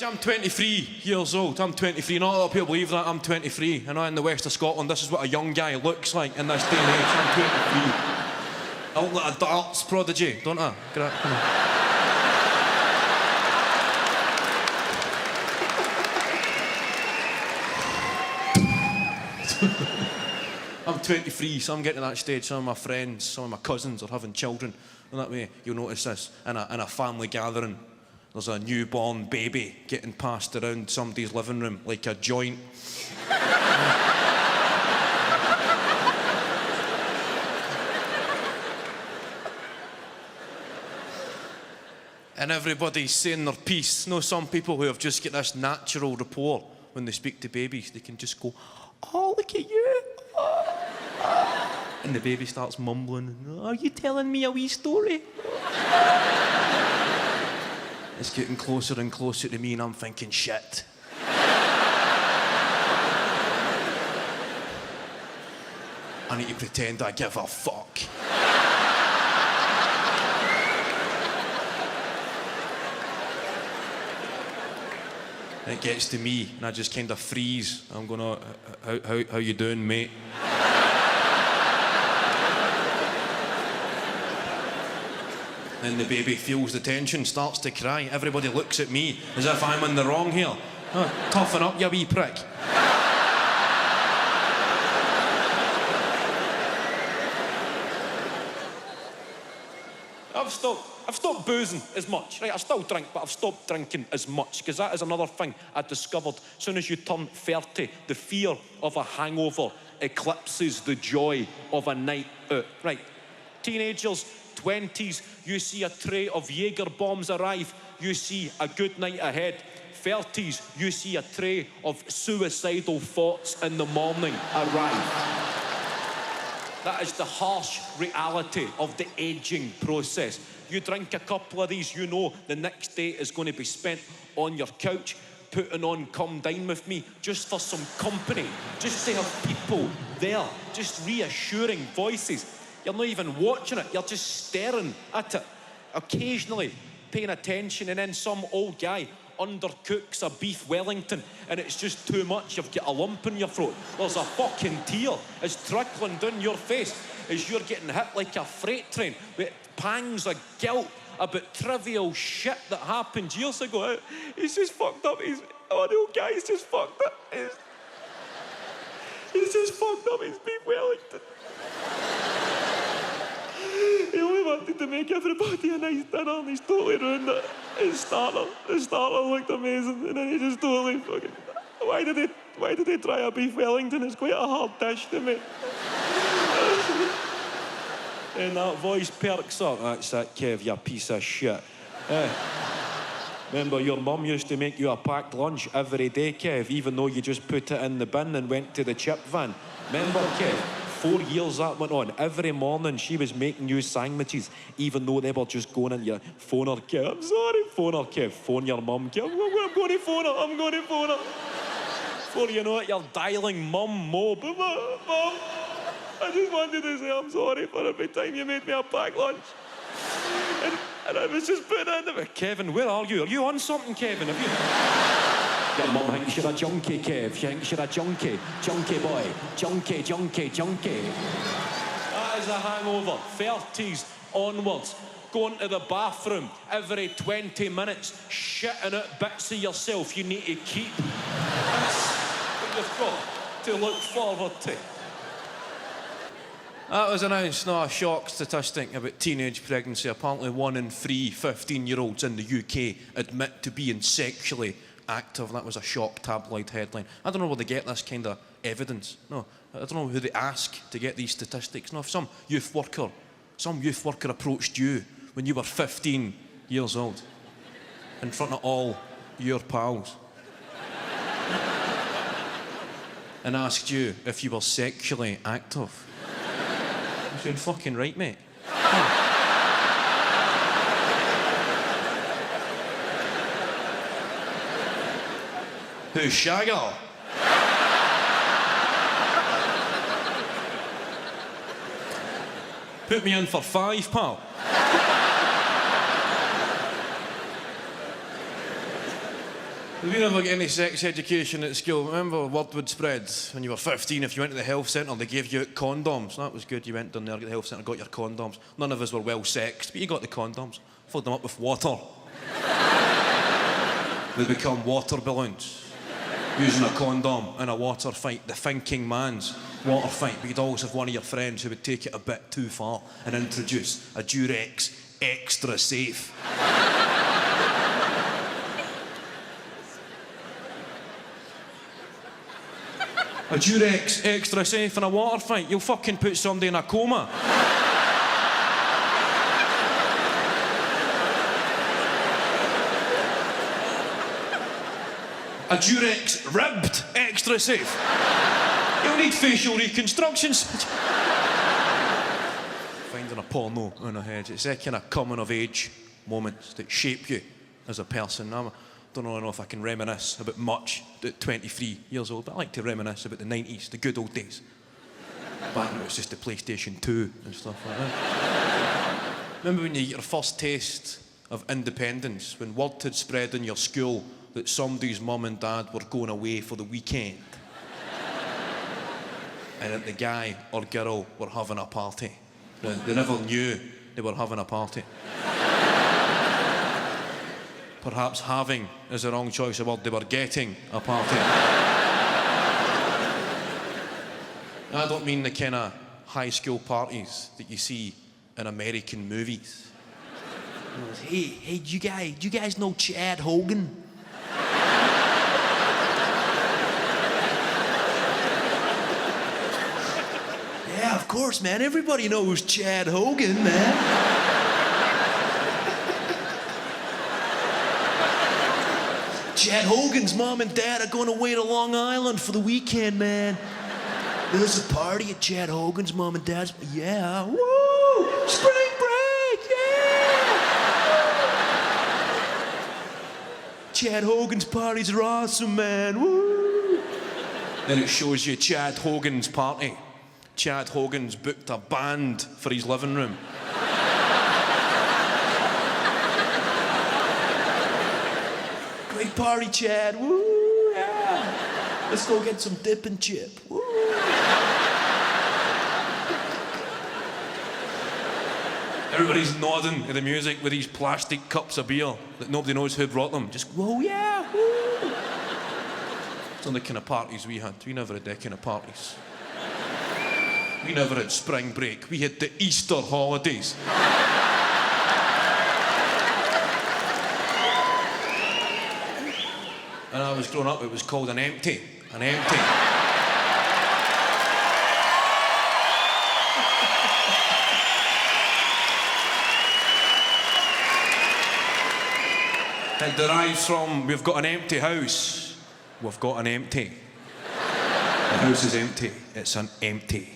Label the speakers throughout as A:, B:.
A: I'm 23 years old. I'm 23. Not a lot of people believe that. I'm 23. I know in the west of Scotland, this is what a young guy looks like in this day and age. I'm 23. I look like a darts prodigy, don't I? I'm 23, so I'm getting to that stage. Some of my friends, some of my cousins are having children. And that way, you'll notice this in a family gathering. There's a newborn baby getting passed around somebody's living room like a joint. And everybody's saying their piece. You know, some people who have just got this natural rapport when they speak to babies, they can just go, "Oh, look at you." And the baby starts mumbling, "Are you telling me a wee story?" It's getting closer and closer to me and I'm thinking, shit. I need to pretend I give a fuck. And it gets to me and I just kind of freeze. I'm going, how you doing, mate? Then the baby feels the tension, starts to cry. Everybody looks at me as if I'm in the wrong here. Oh, toughen up, you wee prick. I've stopped boozing as much. Right, I still drink, but I've stopped drinking as much, because that is another thing I discovered. As soon as you turn 30, the fear of a hangover eclipses the joy of a night out. Right, teenagers, 20s, you see a tray of Jaeger bombs arrive, you see a good night ahead. 30s, you see a tray of suicidal thoughts in the morning arrive. That is the harsh reality of the aging process. You drink a couple of these, you know the next day is going to be spent on your couch, putting on Come Dine With Me, just for some company, just to have people there, just reassuring voices. You're not even watching it, you're just staring at it, occasionally paying attention, and then some old guy undercooks a beef Wellington and it's just too much. You've got a lump in your throat. There's a fucking tear. It's trickling down your face as you're getting hit like a freight train with pangs of guilt about trivial shit that happened years ago. He's just fucked up. The old guy's just fucked up. He's just fucked up his beef Wellington. He only wanted to make everybody a nice dinner and he's totally ruined it. His starter looked amazing and then he just totally fucking... Why did they try a beef Wellington? It's quite a hard dish to make. And that voice perks up. That's it, Kev, you piece of shit. Remember, your mum used to make you a packed lunch every day, Kev, even though you just put it in the bin and went to the chip van. Remember, Kev? 4 years that went on. Every morning she was making you sandwiches, even though they were just going in your phone her, Kev. I'm sorry, phone her, Kev. Phone your mum, Kev. I'm going to phone her. Before you know it, you're dialing Mum Mob. Mum, I just wanted to say I'm sorry for every time you made me a packed lunch. And I was just putting it in the... Kevin, where are you? Are you on something, Kevin? Have you... Your mum thinks you're a junkie, Kev. She thinks you're a junkie. Junkie boy. Junkie. That is a hangover. 30s onwards. Going to the bathroom every 20 minutes, shitting out bits of yourself you need to keep. That's what you've got to look forward to. That was announced, not a shock statistic about teenage pregnancy. Apparently 1 in 3 15-year-olds in the UK admit to being sexually active. That was a shock tabloid headline. I don't know where they get this kind of evidence. No, I don't know who they ask to get these statistics. No, if some youth worker approached you when you were 15 years old in front of all your pals and asked you if you were sexually active. You're fucking right, mate. Who's Shagger? Put me in for 5, pal.
B: Did you never get any sex education at school? Remember word would spread when you were 15, if you went to the health centre, they gave you out condoms. That was good, you went down there, got the health centre, got your condoms. None of us were well sexed, but you got the condoms. Filled them up with water. They become water balloons. Using a condom in a water fight, the thinking man's water fight. But you'd always have one of your friends who would take it a bit too far and introduce a Durex extra safe. A Durex extra safe in a water fight, you'll fucking put somebody in a coma. A Durex ribbed extra safe. You'll need facial reconstructions. Finding a porno in her head, it's that kind of coming of age moments that shape you as a person. I don't really know if I can reminisce about much at 23 years old, but I like to reminisce about the 90s, the good old days. Back when it was just the PlayStation 2 and stuff like that. Remember when you get your first taste of independence, when word had spread in your school that somebody's mum and dad were going away for the weekend and that the guy or girl were having a party. They never knew they were having a party. Perhaps having is the wrong choice of word. They were getting a party. I don't mean the kind of high school parties that you see in American movies. Hey, do you guys know Chad Hogan? Yeah, of course, man. Everybody knows Chad Hogan, man. Chad Hogan's mom and dad are going away to Long Island for the weekend, man. There's a party at Chad Hogan's mom and dad's. Yeah, woo! Spring break, yeah! Chad Hogan's parties are awesome, man, woo! Then it shows you Chad Hogan's party. Chad Hogan's booked a band for his living room. Great party, Chad. Woo, yeah. Let's go get some dip and chip. Woo. Everybody's nodding to the music with these plastic cups of beer that nobody knows who brought them. Just, whoa, yeah, woo. It's not the kind of parties we had. We never had that kind of parties. We never had spring break. We had the Easter holidays. When I was growing up, it was called an empty. An empty. It derives from, we've got an empty house. We've got an empty. The house is empty. It's an empty.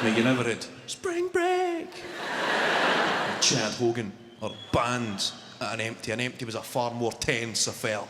B: Now, you never had spring break. Or Chad Hogan or bands at an empty. An empty was a far more tense affair.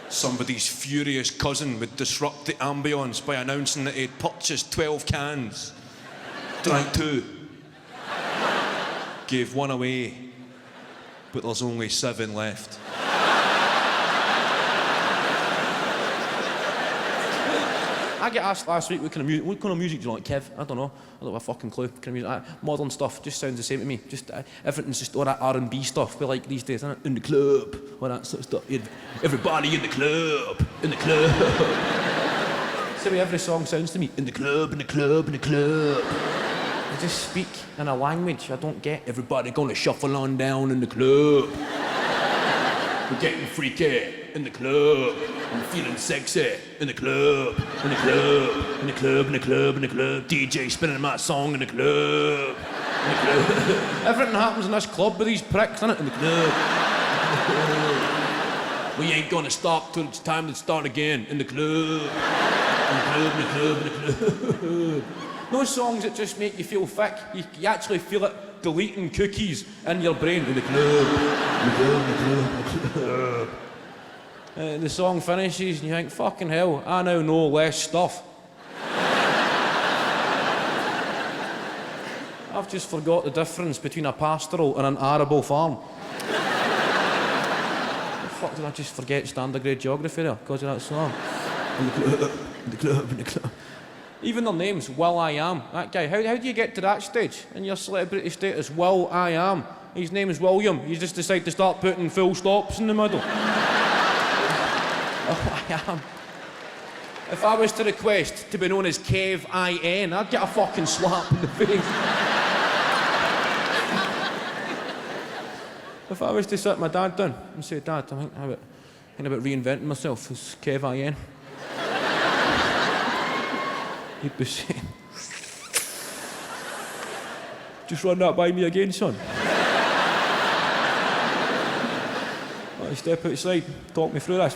B: Somebody's furious cousin would disrupt the ambience by announcing that he'd purchased 12 cans, drank 2, gave 1 away, but there's only 7 left. I get asked last week what kind of music do you like, Kev? I don't know. I don't have a fucking clue. What kind of music? Modern stuff just sounds the same to me. Just everything's just all that R&B stuff we like these days, isn't it? In the club, all that sort of stuff. Everybody in the club, in the club. That's the way every song sounds to me. In the club, in the club, in the club. They just speak in a language I don't get. Everybody gonna shuffle on down in the club. We're getting freaky in the club. I'm feeling sexy in the club, in the club, in the club, in the club, in the club. DJ spinning my song in the club, in the club. Everything happens in this club with these pricks, innit? In the club. We ain't gonna stop till it's time to start again. In the club, in the club, in the club, in the club. No songs that just make you feel thick. You actually feel it deleting cookies in your brain. In the club, in the club, in the club, in the club. The song finishes and you think, fucking hell, I now know less stuff. I've just forgot the difference between a pastoral and an arable farm. fuck did I just forget standard grade geography there because of that song? In the club. Even their names, Will I Am. That guy, how do you get to that stage in your celebrity status? Will I Am. His name is William. You just decide to start putting full stops in the middle. Will I Am. If I was to request to be known as Kev I.N., I'd get a fucking slap in the face. If I was to sit my dad down and say, Dad, I'm thinking about reinventing myself as Kev I.N., he'd be saying, just run that by me again, son. Step outside, talk me through this.